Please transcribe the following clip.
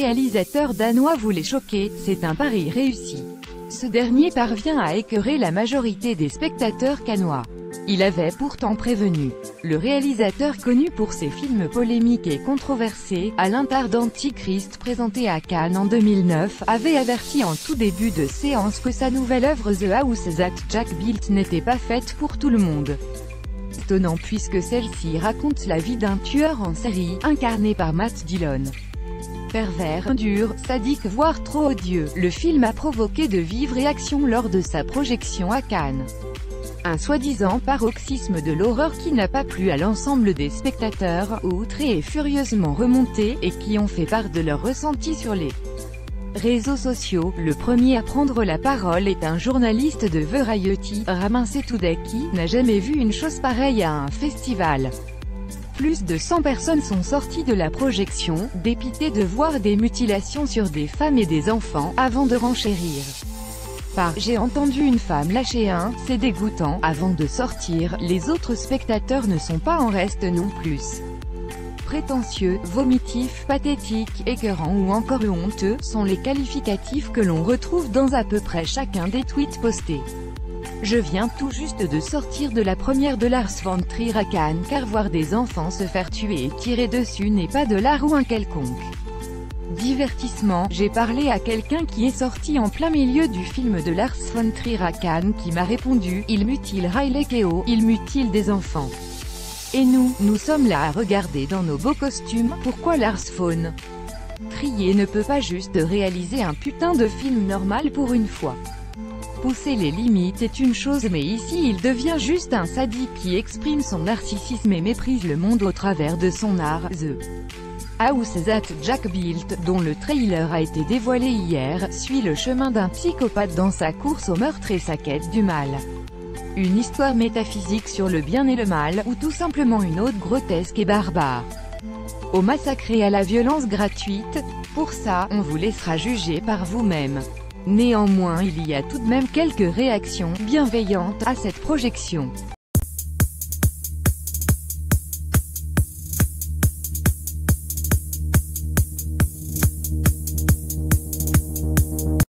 réalisateur danois voulait choquer, c'est un pari réussi. Ce dernier parvient à écœurer la majorité des spectateurs cannois. Il avait pourtant prévenu. Le réalisateur connu pour ses films polémiques et controversés, à l'instar d'Antichrist présenté à Cannes en 2009, avait averti en tout début de séance que sa nouvelle œuvre The House That Jack Built n'était pas faite pour tout le monde. Étonnant puisque celle-ci raconte la vie d'un tueur en série, incarné par Matt Dillon. Pervers, dur, sadique voire trop odieux, le film a provoqué de vives réactions lors de sa projection à Cannes. Un soi-disant paroxysme de l'horreur qui n'a pas plu à l'ensemble des spectateurs, outrés et furieusement remontés, et qui ont fait part de leur ressenti sur les réseaux sociaux. Le premier à prendre la parole est un journaliste de Variety, Ramin Setoudeh, qui n'a jamais vu une chose pareille à un festival. Plus de 100 personnes sont sorties de la projection, dépitées de voir des mutilations sur des femmes et des enfants, avant de renchérir par « J'ai entendu une femme lâcher un, c'est dégoûtant ». Avant de sortir, les autres spectateurs ne sont pas en reste non plus. Prétentieux, vomitif, pathétique, écœurant ou encore honteux, sont les qualificatifs que l'on retrouve dans à peu près chacun des tweets postés. Je viens tout juste de sortir de la première de Lars von Trier à Cannes, car voir des enfants se faire tuer et tirer dessus n'est pas de l'art ou un quelconque divertissement. J'ai parlé à quelqu'un qui est sorti en plein milieu du film de Lars von Trier à Cannes qui m'a répondu « Il mutile Riley Keough, il mutile des enfants. Et nous sommes là à regarder dans nos beaux costumes, pourquoi Lars von Trier ne peut pas juste réaliser un putain de film normal pour une fois? Pousser les limites est une chose mais ici il devient juste un sadique qui exprime son narcissisme et méprise le monde au travers de son art. The House That Jack Built, dont le trailer a été dévoilé hier, suit le chemin d'un psychopathe dans sa course au meurtre et sa quête du mal. Une histoire métaphysique sur le bien et le mal, ou tout simplement une ode grotesque et barbare au massacre et à la violence gratuite? Pour ça, on vous laissera juger par vous-même. Néanmoins il y a tout de même quelques réactions bienveillantes à cette projection.